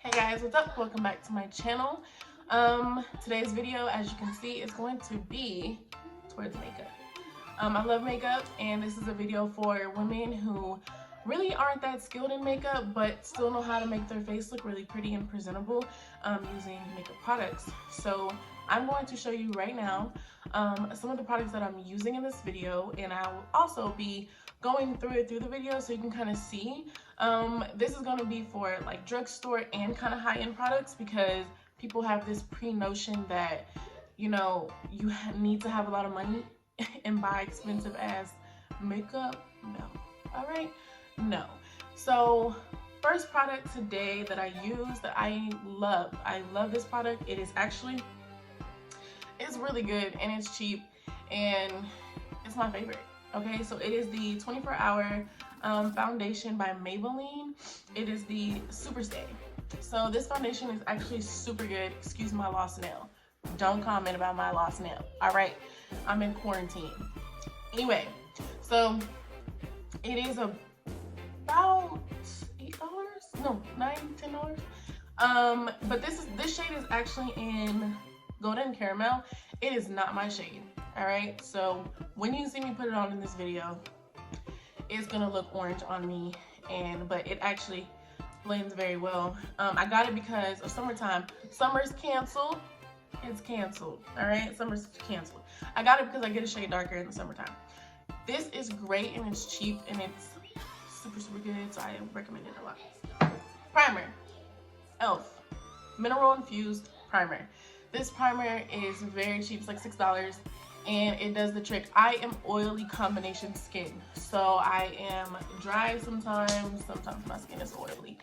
Hey guys, what's up? Welcome back to my channel. Today's video, as you can see, is going to be towards makeup. I love makeup, and this is a video for women who really aren't that skilled in makeup but still know how to make their face look really pretty and presentable using makeup products. So I'm going to show you right now some of the products that I'm using in this video, and I will also be going through it through the video so you can kind of see. This is going to be for like drugstore and kind of high-end products, because people have this pre-notion that, you know, you need to have a lot of money and buy expensive ass makeup. No. All right, no. So first product today that I use that I love this product. It is actually, it's really good and it's cheap and it's my favorite. Okay, so it is the 24-hour foundation by Maybelline. It is the Super Stay. So this foundation is actually super good. Excuse my lost nail. Don't comment about my lost nail. All right, I'm in quarantine. Anyway, so it is about $8. No, $9, $10. But this shade is actually in Golden Caramel. It is not my shade. All right, so when you see me put it on in this video, it's gonna look orange on me, but it actually blends very well. I got it because of summertime. Summer's canceled. It's canceled. All right, summer's canceled. I got it because I get a shade darker in the summertime. This is great and it's cheap and it's super good, so I recommend it a lot. Primer, e.l.f. mineral infused primer. This primer is very cheap. It's like $6 and it does the trick. I am oily combination skin, so I am dry sometimes my skin is oily.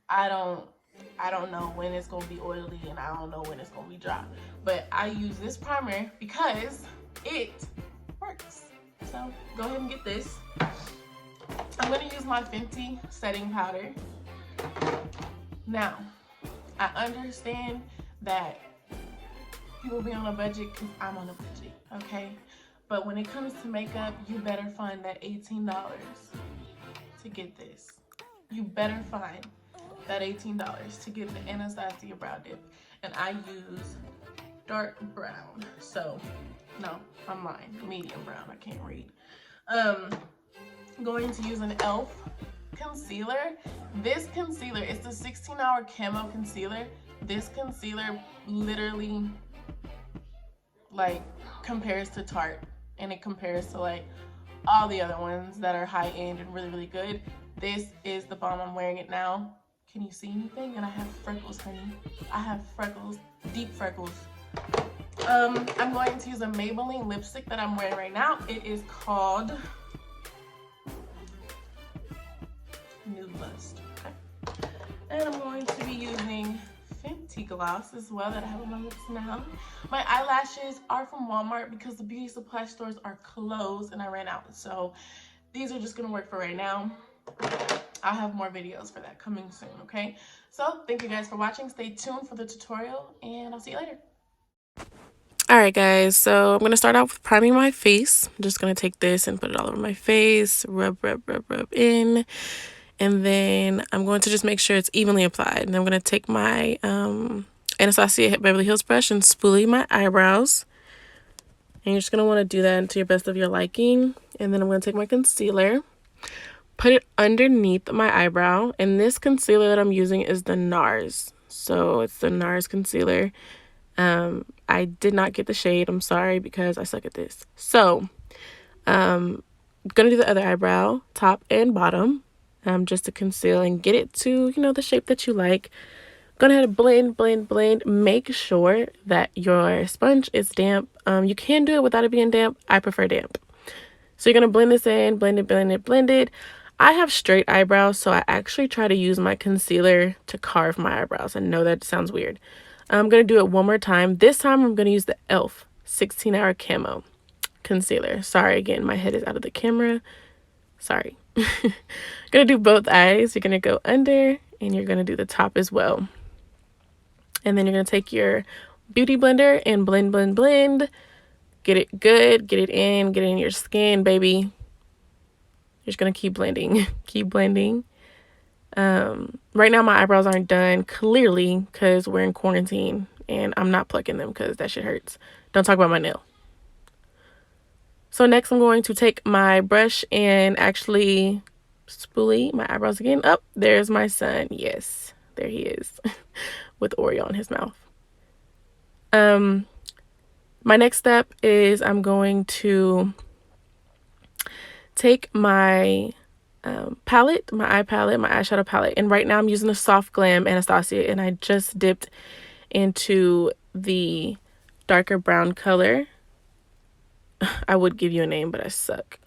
I don't know when it's gonna be oily and I don't know when it's gonna be dry, but I use this primer because it works. So go ahead and get this. I'm gonna use my Fenty setting powder. Now, I understand that people be on a budget because I'm on a budget, okay? But when it comes to makeup, you better find that $18 to get this. You better find that $18 to get the Anastasia Brow Dip. And I use dark brown. So, no, I'm lying. Medium brown, I can't read. I'm going to use an e.l.f. concealer. This concealer is the 16-hour camo concealer. This concealer literally like compares to Tarte, and it compares to like all the other ones that are high end and really good. This is the bomb. I'm wearing it now. Can you see anything? And I have freckles, honey. I have freckles, deep freckles. I'm going to use a Maybelline lipstick that I'm wearing right now. It is called Nude Lust. Okay. And I'm going to be using Fenty gloss as well that I have on my lips now. My eyelashes are from Walmart because the beauty supply stores are closed and I ran out. So these are just gonna work for right now. I'll have more videos for that coming soon, okay? So thank you guys for watching. Stay tuned for the tutorial and I'll see you later. All right, guys, so I'm going to start off with priming my face. I'm just going to take this and put it all over my face, rub in. And then I'm going to just make sure it's evenly applied. And I'm going to take my Anastasia Beverly Hills brush and spoolie my eyebrows. And you're just going to want to do that to your best of your liking. And then I'm going to take my concealer, put it underneath my eyebrow. And this concealer that I'm using is the NARS. So it's the NARS concealer. I did not get the shade. I'm sorry because I suck at this. So I'm going to do the other eyebrow, top and bottom. Just to conceal and get it to, you know, the shape that you like. Go ahead and blend. Make sure that your sponge is damp. You can do it without it being damp. I prefer damp. So you're going to blend this in, blend it. I have straight eyebrows, so I actually try to use my concealer to carve my eyebrows. I know that sounds weird. I'm going to do it one more time. This time I'm going to use the e.l.f. 16-hour camo concealer. Sorry, again, my head is out of the camera. Sorry. Gonna do both eyes. You're gonna go under and you're gonna do the top as well. And then you're gonna take your beauty blender and blend. Get it good, get it in your skin, baby. You're just gonna keep blending. Right now my eyebrows aren't done, clearly, because we're in quarantine and I'm not plucking them because that shit hurts. Don't talk about my nail. So next I'm going to take my brush and actually spoolie my eyebrows again. Oh, there's my son. Yes, there he is with Oreo in his mouth. My next step is I'm going to take my palette, my eye palette, my eyeshadow palette, and right now I'm using the Soft Glam Anastasia, and I just dipped into the darker brown color. I would give you a name, but I suck.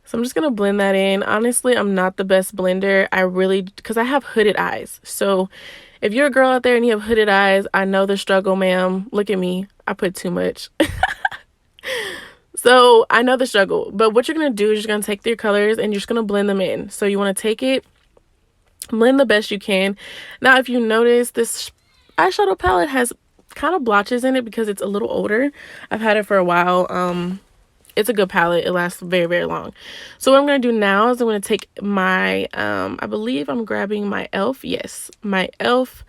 So I'm just gonna blend that in. Honestly, I'm not the best blender. Because I have hooded eyes. So if you're a girl out there and you have hooded eyes, I know the struggle, ma'am. Look at me. I put too much. So I know the struggle. But what you're gonna do is you're gonna take your colors and you're just gonna blend them in. So you wanna take it, blend the best you can. Now, if you notice, this eyeshadow palette has kind of blotches in it because it's a little older. I've had it for a while. It's a good palette. It lasts very, very long. So what I'm going to do now is I'm going to take my, I believe I'm grabbing my e.l.f. Yes, my e.l.f.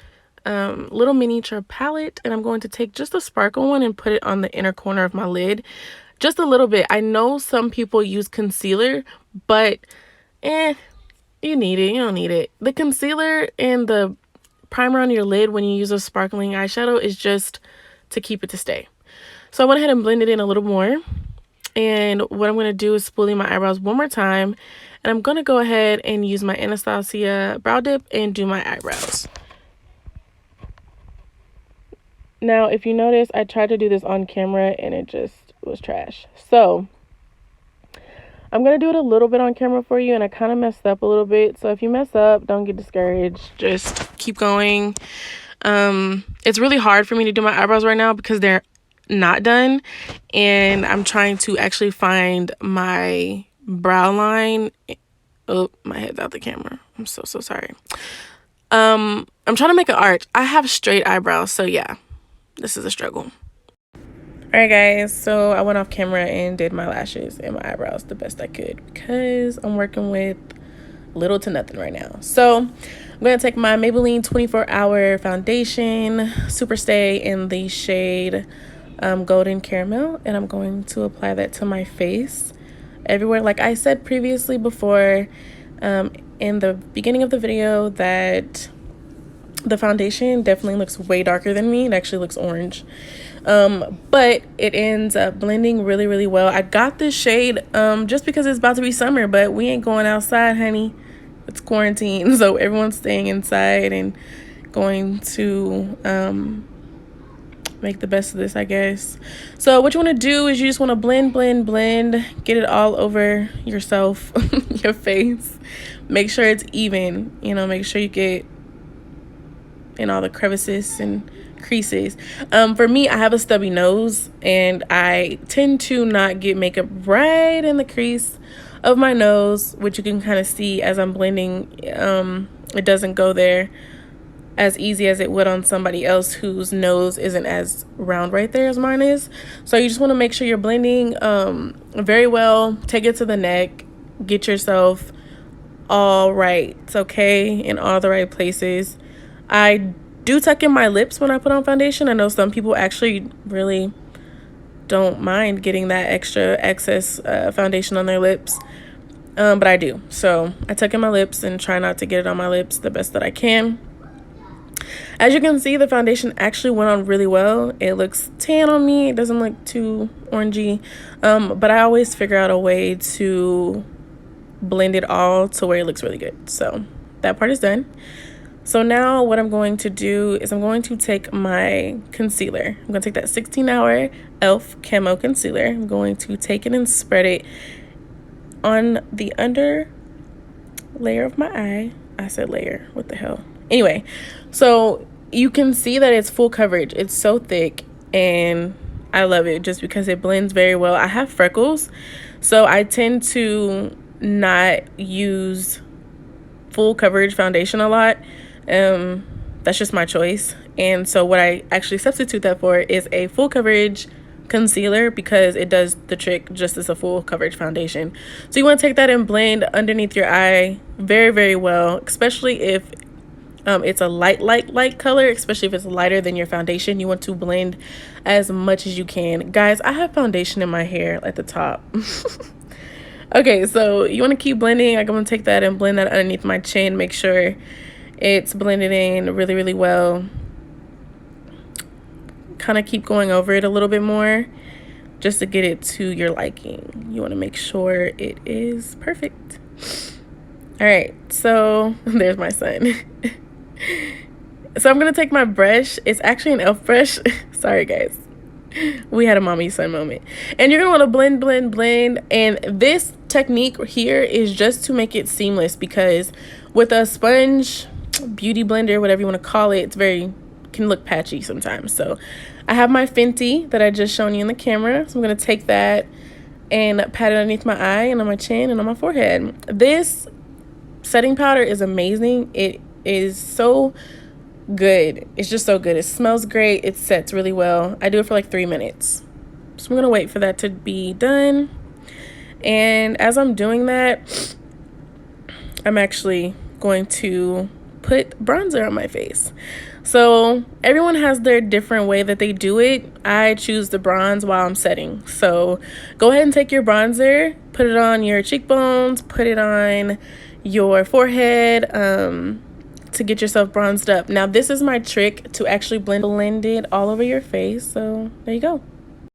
Little miniature palette. And I'm going to take just a sparkle one and put it on the inner corner of my lid. Just a little bit. I know some people use concealer, but you need it. You don't need it. The concealer and the primer on your lid when you use a sparkling eyeshadow is just to keep it to stay. So I went ahead and blended in a little more. And what I'm going to do is spoolie my eyebrows one more time. And I'm going to go ahead and use my Anastasia brow dip and do my eyebrows. Now, if you notice, I tried to do this on camera and it just was trash. So I'm going to do it a little bit on camera for you. And I kind of messed up a little bit. So if you mess up, don't get discouraged. Just keep going. It's really hard for me to do my eyebrows right now because they're not done, and I'm trying to actually find my brow line. Oh, my head's out the camera. I'm so sorry. I'm trying to make an arch. I have straight eyebrows, so yeah, this is a struggle. All right, guys, so I went off camera and did my lashes and my eyebrows the best I could because I'm working with little to nothing right now. So I'm going to take my Maybelline 24-Hour Foundation Super Stay in the shade Golden Caramel, and I'm going to apply that to my face everywhere. Like I said previously before in the beginning of the video, that the foundation definitely looks way darker than me. It actually looks orange, but it ends up blending really, really well. I got this shade just because it's about to be summer, but we ain't going outside, honey. It's quarantine, so everyone's staying inside and going to make the best of this, I guess. So what you want to do is you just want to blend, get it all over yourself, your face. Make sure it's even, you know, make sure you get in all the crevices and creases. For me, I have a stubby nose and I tend to not get makeup right in the crease of my nose, which you can kind of see as I'm blending. It doesn't go there as easy as it would on somebody else whose nose isn't as round right there as mine is. So you just want to make sure you're blending very well. Take it to the neck. Get yourself all right, okay, in all the right places. I do tuck in my lips when I put on foundation. I know some people actually really don't mind getting that extra excess foundation on their lips, but I do. So I tuck in my lips and try not to get it on my lips the best that I can. As you can see, the foundation actually went on really well. It looks tan on me. It doesn't look too orangey, but I always figure out a way to blend it all to where it looks really good. So that part is done. So now what I'm going to do is I'm going to take my concealer. I'm going to take that 16-hour e.l.f. Camo Concealer. I'm going to take it and spread it on the under layer of my eye. I said layer. What the hell? Anyway, so you can see that it's full coverage. It's so thick and I love it just because it blends very well. I have freckles, so I tend to not use full coverage foundation a lot. That's just my choice. And so what I actually substitute that for is a full coverage concealer because it does the trick just as a full coverage foundation. So you want to take that and blend underneath your eye very, very well, especially if it's a light color, especially if it's lighter than your foundation. You want to blend as much as you can. Guys, I have foundation in my hair at the top. Okay, so you want to keep blending. Like, I'm going to take that and blend that underneath my chin. Make sure it's blended in really, really well. Kind of keep going over it a little bit more just to get it to your liking. You want to make sure it is perfect. All right, so there's my son. So I'm going to take my brush. It's actually an e.l.f. brush. Sorry, guys. We had a mommy son moment. And you're going to want to blend. And this technique here is just to make it seamless, because with a sponge, beauty blender, whatever you want to call it, can look patchy sometimes. So I have my Fenty that I just shown you in the camera. So I'm going to take that and pat it underneath my eye and on my chin and on my forehead. This setting powder is amazing. It is so good. It's just so good. It smells great. It sets really well. I do it for like 3 minutes. So I'm going to wait for that to be done. And as I'm doing that, I'm actually going to put bronzer on my face. So everyone has their different way that they do it. I choose the bronze while I'm setting. So go ahead and take your bronzer, put it on your cheekbones, put it on your forehead, to get yourself bronzed up. Now this is my trick to actually blend it all over your face. So there you go.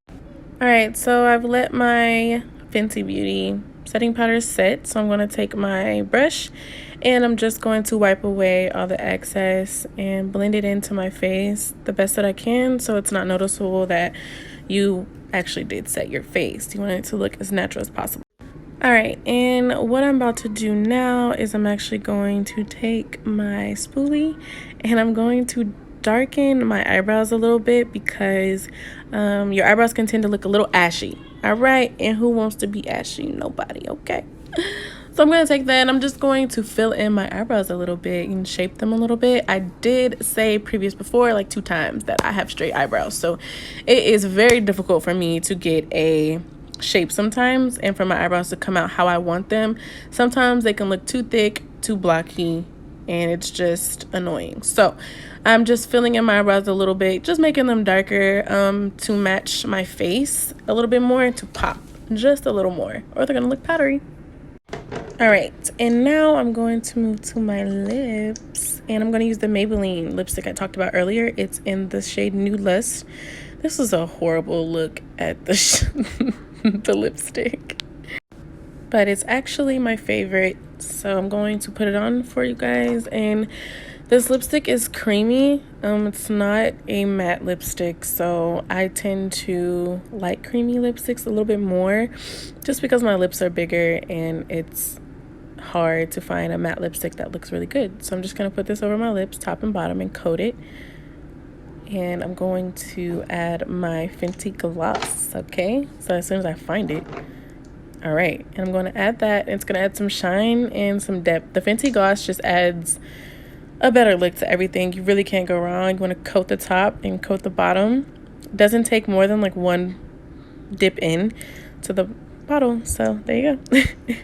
All right, so I've let my Fenty Beauty setting powder set. So I'm going to take my brush and I'm just going to wipe away all the excess and blend it into my face the best that I can, so it's not noticeable that you actually did set your face. You want it to look as natural as possible. All right, and what I'm about to do now is I'm actually going to take my spoolie and I'm going to darken my eyebrows a little bit, because your eyebrows can tend to look a little ashy. All right, and who wants to be ashy? Nobody. Okay. So I'm going to take that and I'm just going to fill in my eyebrows a little bit and shape them a little bit. I did say before like 2 times that I have straight eyebrows, so it is very difficult for me to get a shape sometimes and for my eyebrows to come out how I want them. Sometimes they can look too thick, too blocky, and it's just annoying. So I'm just filling in my eyebrows a little bit, just making them darker to match my face a little bit more, to pop just a little more, or they're gonna look powdery. All right, and now I'm going to move to my lips, and I'm going to use the Maybelline lipstick I talked about earlier. It's in the shade Nude Lust. This is a horrible look at the the lipstick, but it's actually my favorite, so I'm going to put it on for you guys. And this lipstick is creamy. It's not a matte lipstick, so I tend to like creamy lipsticks a little bit more, just because my lips are bigger and it's hard to find a matte lipstick that looks really good. So I'm just going to put this over my lips, top and bottom, and coat it. And I'm going to add my Fenty gloss. Okay, so as soon as I find it. All right, and I'm going to add that. It's going to add some shine and some depth. The Fenty gloss just adds a better look to everything. You really can't go wrong. You want to coat the top and coat the bottom. It doesn't take more than like 1 dip in to the bottle. So there you go.